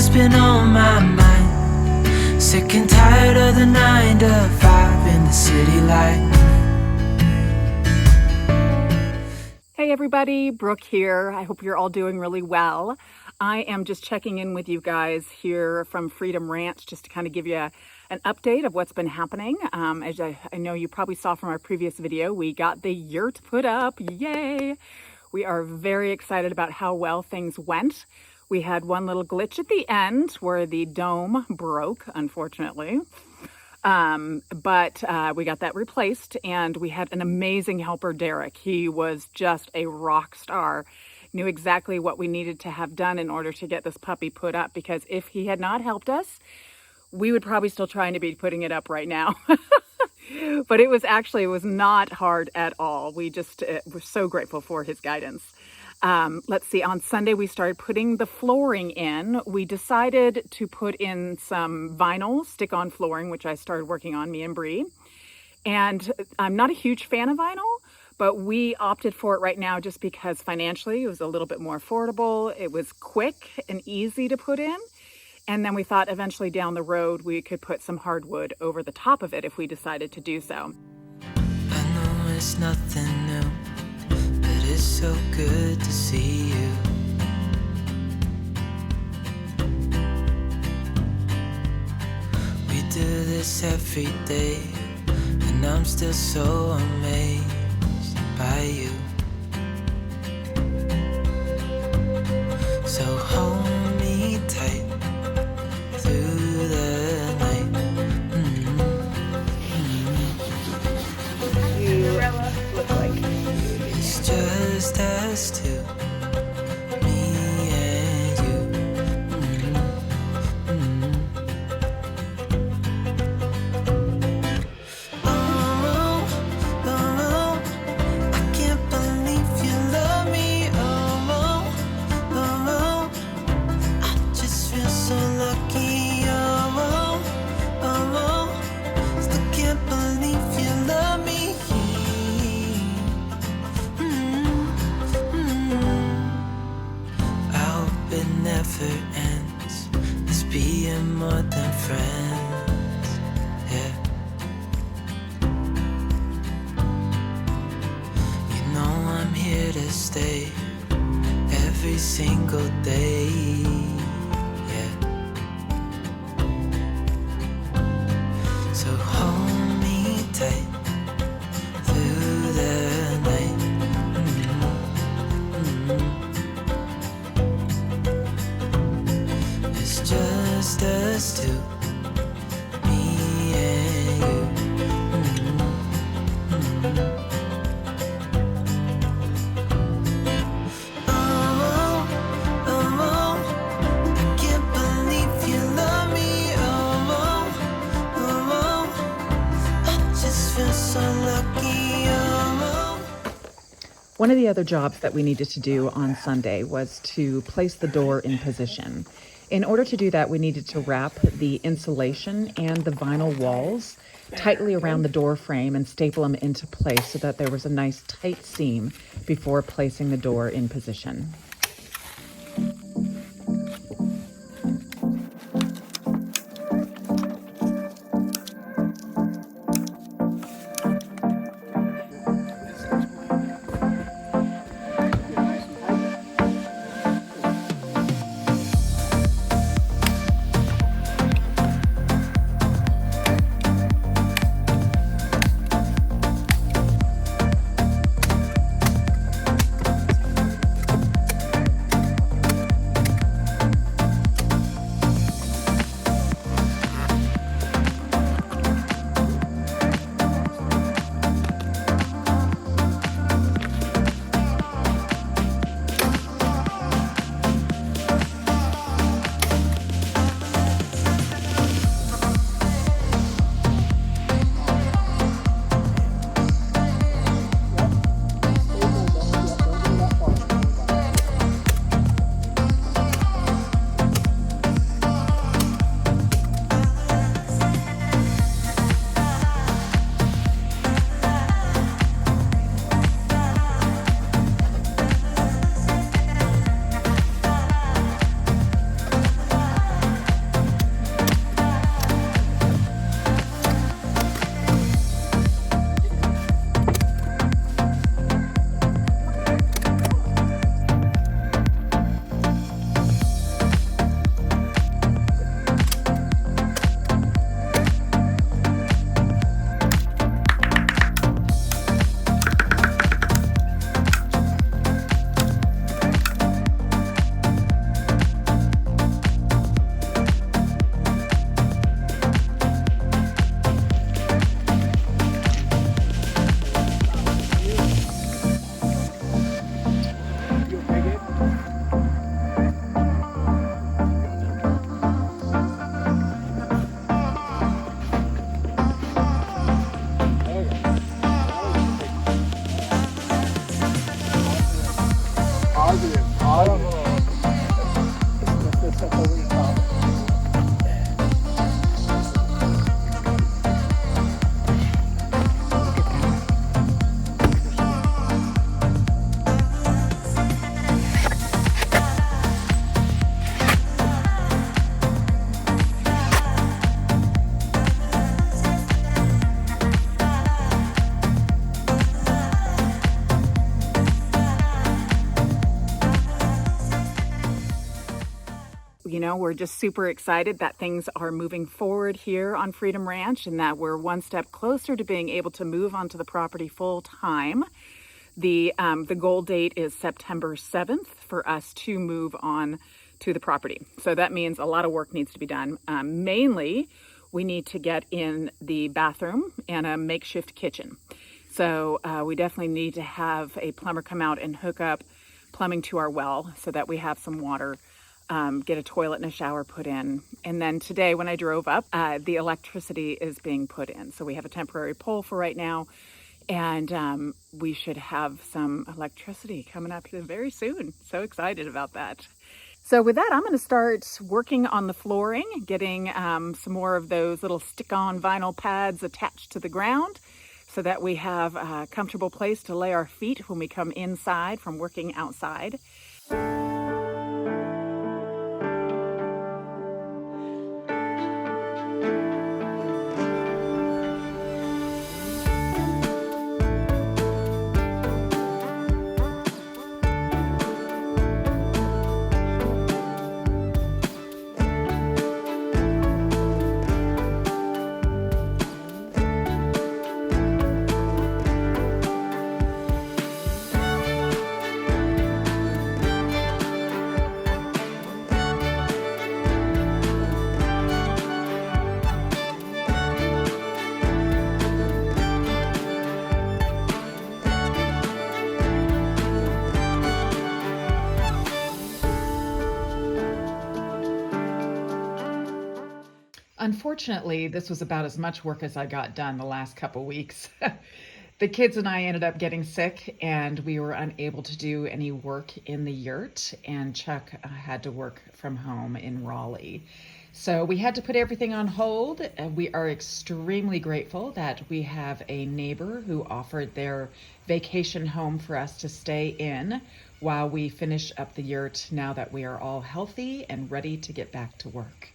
what's been on my mind. Sick and tired of the 9 to 5 in the city life. Hey everybody, Brooke here. I hope you're all doing really well. I am just checking in with you guys here from Freedom Ranch just to kind of give you an update of what's been happening. As I know you probably saw from our previous video, we got the yurt put up. Yay! We are very excited about how well things went. We had one little glitch at the end where the dome broke, unfortunately. But we got that replaced, and we had an amazing helper, Derek. He was just a rock star, knew exactly what we needed to have done in order to get this puppy put up, because if he had not helped us, we would probably still trying to be putting it up right now. But it was not hard at all. We just were so grateful for his guidance. Let's see, on Sunday we started putting the flooring in. We decided to put in some vinyl stick-on flooring, which I started working on, me and Bree. And I'm not a huge fan of vinyl, but we opted for it right now just because financially it was a little bit more affordable. It was quick and easy to put in. And then we thought eventually down the road we could put some hardwood over the top of it if we decided to do so. I know it's nothing new, but it's so good to see you. We do this every day, and I'm still so amazed by you. So hold me tight through the night. You look like It's just us two, me and you. Oh, I can't believe you love me. Oh, I just feel so lucky. Still can't believe you love me. I hope it never ends. Let's being more than friends. Yeah. You know I'm here to stay every single day. Yeah. So hold me tight through the night. It's just us two, me and you. Oh, I can't believe you love me. I just feel so lucky. One of the other jobs that we needed to do on Sunday was to place the door in position. In order to do that, we needed to wrap the insulation and the vinyl walls tightly around the door frame and staple them into place so that there was a nice tight seam before placing the door in position. Positive. Let's lift up over the top. You know, we're just super excited that things are moving forward here on Freedom Ranch and that we're one step closer to being able to move onto the property full time. The goal date is September 7th for us to move on to the property. So that means a lot of work needs to be done. Mainly, we need to get in the bathroom and a makeshift kitchen. So we definitely need to have a plumber come out and hook up plumbing to our well so that we have some water, get a toilet and a shower put in. And then today when I drove up, the electricity is being put in. So we have a temporary pole for right now. And we should have some electricity coming up very soon. So excited about that. So with that, I'm going to start working on the flooring, getting some more of those little stick-on vinyl pads attached to the ground so that we have a comfortable place to lay our feet when we come inside from working outside. Unfortunately, this was about as much work as I got done the last couple weeks. The kids and I ended up getting sick and we were unable to do any work in the yurt, and Chuck had to work from home in Raleigh. So we had to put everything on hold. We are extremely grateful that we have a neighbor who offered their vacation home for us to stay in while we finish up the yurt now that we are all healthy and ready to get back to work.